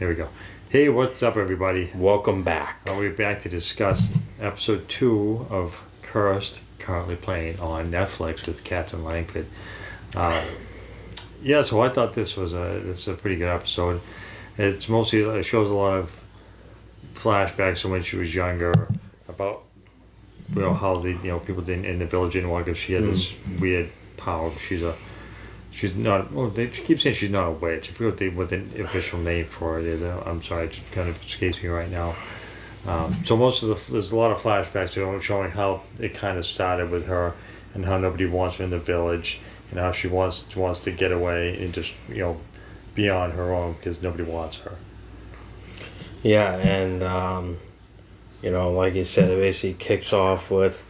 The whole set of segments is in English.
Here we go. Hey, what's up, everybody? Welcome back. We're back to discuss episode 2 of Cursed, currently playing on Netflix with Captain Langford. So I thought this was a pretty good episode. It shows a lot of flashbacks from when she was younger about how the people in the village didn't want her because she had this weird power. She's not. Well, they keep saying she's not a witch. I forget what the official name for it is. I'm sorry, it just kind of escapes me right now. So there's a lot of flashbacks showing how it kind of started with her and how nobody wants her in the village and how she wants to get away and just be on her own because nobody wants her. Yeah, and like you said, it basically kicks off with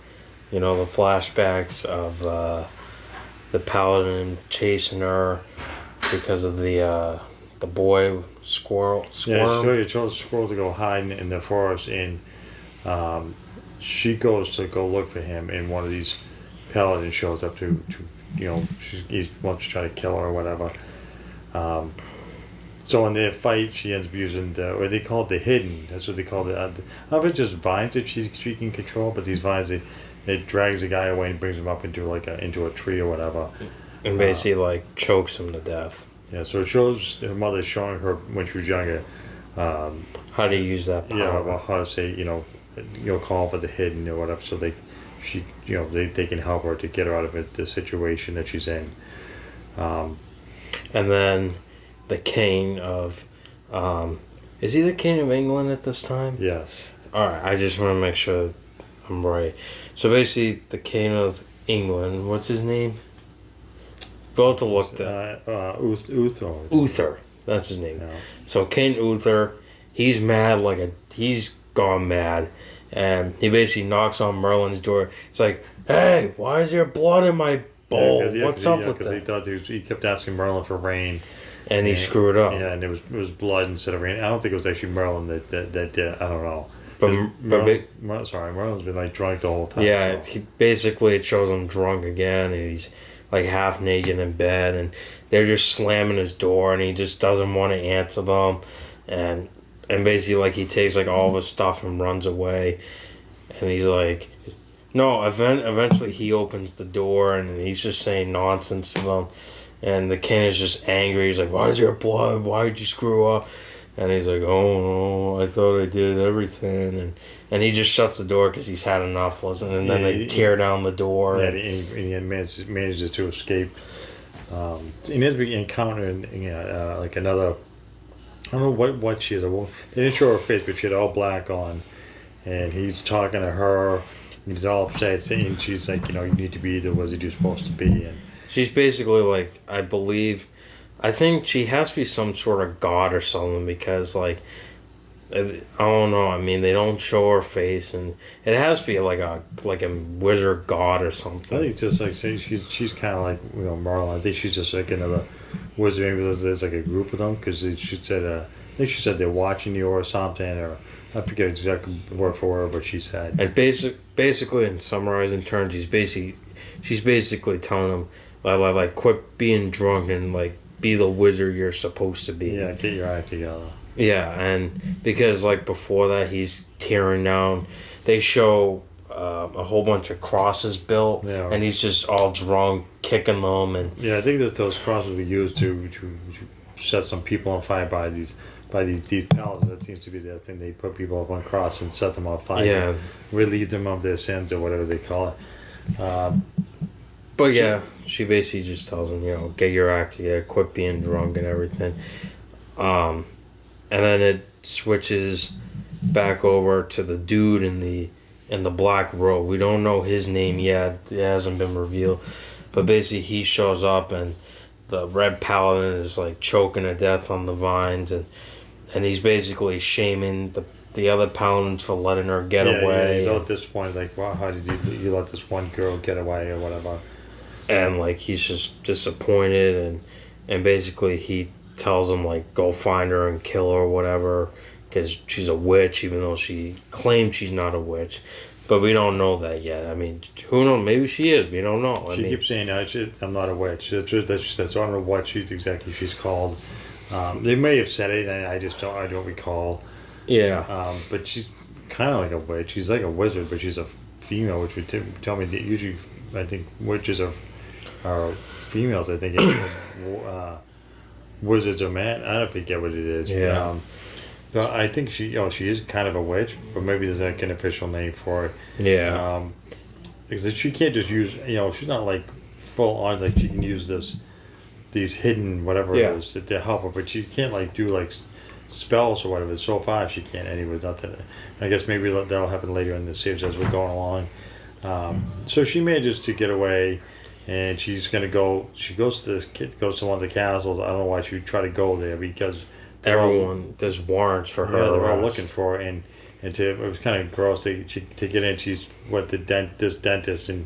the flashbacks of the paladin chasing her because of the boy squirrel. Yeah, she chose the squirrel to go hide in the forest, and she goes to go look for him, and one of these paladins shows up to he wants to try to kill her or whatever. So in their fight, she ends up using what they call it, the hidden. That's what they call it. I don't know if it's just vines that she can control, but these vines, it drags the guy away and brings him up into a tree or whatever. And basically chokes him to death. Yeah, so it shows her mother showing her when she was younger. How to use that power. Yeah, about how to say, call for the hidden or whatever, so they can help her to get her out of the situation that she's in. And then the king of, is he the king of England at this time? Yes. All right, I just want to make sure I'm right. So basically, the king of England, what's his name? Both to look that. Uther. Uther, that's his name. Yeah. So King Uther, he's mad he's gone mad, and he basically knocks on Merlin's door. It's like, hey, why is there blood in my bowl? What's up with that? Because he kept asking Merlin for rain. And he screwed up. Yeah, and it was blood instead of rain. I don't think it was actually Merlin that did it. I don't know. Merlin's been drunk the whole time. Yeah, it shows him drunk again, and he's half naked in bed, and they're just slamming his door, and he just doesn't want to answer them, and basically he takes all of his stuff and runs away, and he's like, no. Eventually he opens the door, and he's just saying nonsense to them, and the king is just angry. He's like, why is there blood? Why did you screw up? And he's like, oh no, I thought I did everything, and he just shuts the door because he's had enough. And then they tear down the door. Yeah, and he manages to escape. He ends up encountering another. I don't know what she is. They didn't show her face, but she had all black on, and he's talking to her. He's all upset, saying she's like, you need to be the wizard you're supposed to be, and she's basically I think she has to be some sort of god or something because I don't know. I mean, they don't show her face, and it has to be like a wizard god or something. I think it's just she's kind of like Merlin. I think she's just another wizard. Maybe there's a group of them because she said I think she said they're watching you or something, or I forget exactly word for word what she said. And basically in summarizing terms, she's basically telling them quit being drunk and be the wizard you're supposed to be. Yeah, get your act together. Yeah, and because before that he's tearing down, they show a whole bunch of crosses built, and he's just all drunk kicking them, and I think that those crosses were used to set some people on fire by these palaces. That seems to be the thing. They put people up on cross and set them on fire. Yeah, relieve them of their sins or whatever they call it. But yeah, she basically just tells him, get your act together, quit being drunk and everything. And then it switches back over to the dude in the black robe. We don't know his name yet. It hasn't been revealed. But basically he shows up, and the red paladin is choking to death on the vines, and he's basically shaming the other paladins for letting her get away. Yeah, he's all disappointed, wow, how did you let this one girl get away or whatever. And he's just disappointed, and basically he tells him go find her and kill her or whatever because she's a witch, even though she claims she's not a witch. But we don't know that yet. I mean, who knows? Maybe she is. We don't know. She keeps saying, I'm not a witch. That's what she says. So I don't know what she's called. They may have said it, and I don't recall. Yeah. But she's kind of like a witch. She's like a wizard, but she's a female, which would tell me that usually I think witches are females. I think wizards are man. I don't forget what it is. Yeah. But I think she is kind of a witch, but maybe there's like an official name for it. Yeah. Because she can't just use, she's not like full on, like she can use these hidden whatever Yeah. it is to help her, but she can't like do like spells or whatever. So far she can't anyway. Nothing. I guess maybe that'll happen later in the series as we're going along. So she manages to get away, and she's gonna go. She goes to goes to one of the castles. I don't know why she would try to go there because There's warrants for her. yeah, they're all arrest. looking for her, and it was kind of gross to get in. She's this dentist, and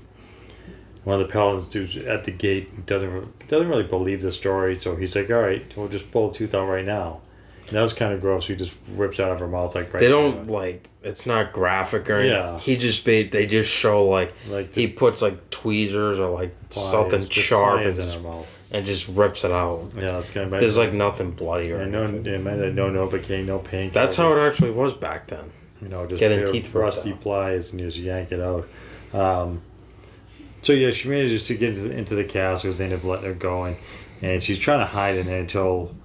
one of the paladins dudes at the gate doesn't really believe the story, so he's like, all right, we'll just pull the tooth out right now. And that was kind of gross. He just rips out of her mouth like right. They don't like. It's not graphic or anything. Yeah. He just they just show like the he puts like tweezers or like something pliers, sharp pliers and in just, her mouth. and just rips it out. Yeah, it's kind of. There's like nothing bloody or and anything. no Novocaine, no pain. That's how it actually was back then. Just getting pair of teeth ripped rusty out. pliers and you just yank it out. So yeah, she manages to get into the castle because they end up letting her go, and she's trying to hide in there until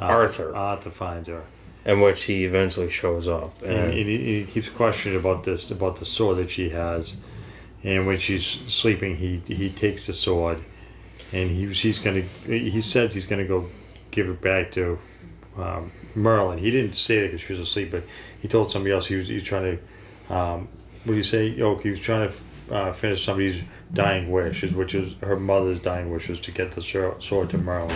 Arthur finds her. in which he eventually shows up. And he keeps questioning about the sword that she has, and when she's sleeping, he takes the sword, and he says he's gonna go give it back to Merlin. He didn't say that because she was asleep, but he told somebody else he was trying to. What do you say? Oh, he was trying to finish somebody's dying wishes, which is her mother's dying wishes, to get the sword to Merlin.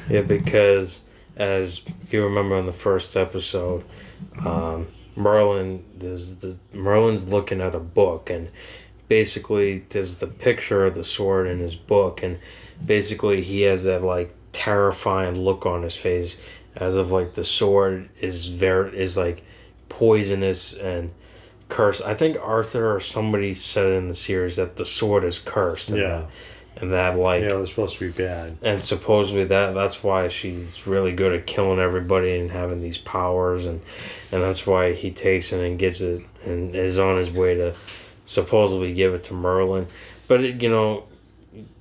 Yeah, because as you remember in the first episode, Merlin's looking at a book, and basically there's the picture of the sword in his book, and basically he has that like terrifying look on his face, as if like the sword is like poisonous and cursed. I think Arthur or somebody said in the series that the sword is cursed. And that like it was supposed to be bad. And supposedly that's why she's really good at killing everybody and having these powers, and that's why he takes it and gets it and is on his way to supposedly give it to Merlin. But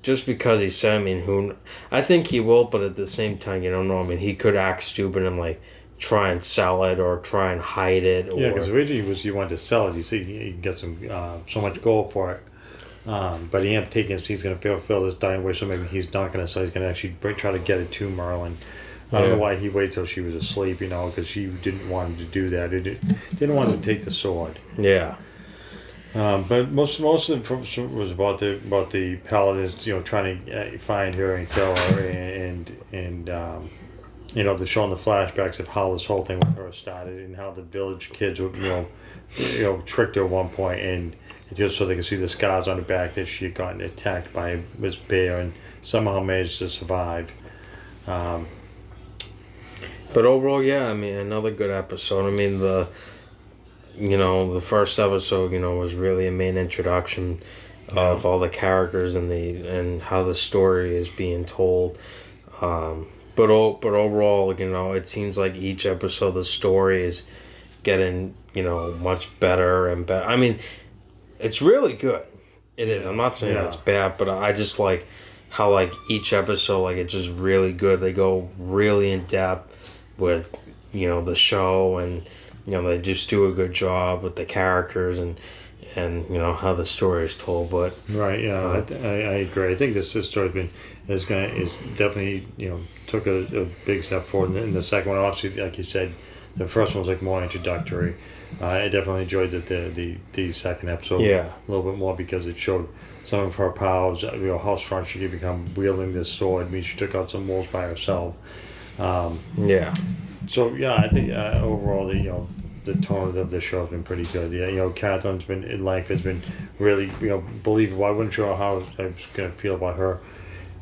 just because he said, I mean, I think he will, but at the same time, you don't know. I mean, he could act stupid and like try and sell it or try and hide it. Or, Yeah, because originally he wanted to sell it. You see, he can get so much gold for it. But he ended up taking it. He's going to fulfill this dying wish, so maybe he's not going to sell. He's going to actually try to get it to Merlin. I don't know why he waited till she was asleep, because she didn't want him to do that. He didn't want him to take the sword. Yeah. But most of it was about the paladins, trying to find her and kill her, and they're showing the flashbacks of how this whole thing with her started and how the village kids were, tricked her at one point, and just so they could see the scars on her back that she had gotten attacked by this bear and somehow managed to survive. But overall, yeah, I mean, another good episode. I mean, the first episode, was really a main introduction of all the characters and how the story is being told. But overall, it seems like each episode the story is getting, much better and better. I mean, it's really good. It is. I'm not saying it's bad, but I just like how like each episode, like it's just really good. They go really in depth with, the show, and they just do a good job with the characters and how the story is told. But right, yeah, I agree. I think this story is definitely took a big step forward in the second one. Obviously, like you said, the first one was like more introductory. I definitely enjoyed the second episode a little bit more because it showed some of her powers, how strong she could become wielding this sword. I mean, she took out some wolves by herself. So yeah, I think overall the tone of the show has been pretty good. Yeah, Catherine's life has been really believable. I wasn't sure how I was gonna feel about her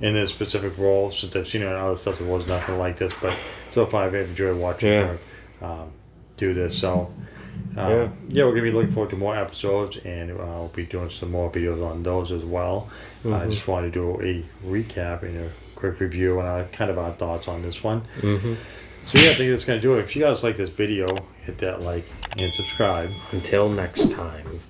in this specific role, since I've seen her in other stuff that was nothing like this. But so far, I've enjoyed watching her do this. So we're gonna be looking forward to more episodes, and I'll be doing some more videos on those as well. I just want to do a recap and a quick review and kind of our thoughts on this one. Mm-hmm. So yeah, I think that's gonna do it. If you guys like this video, hit that like and subscribe. Until next time.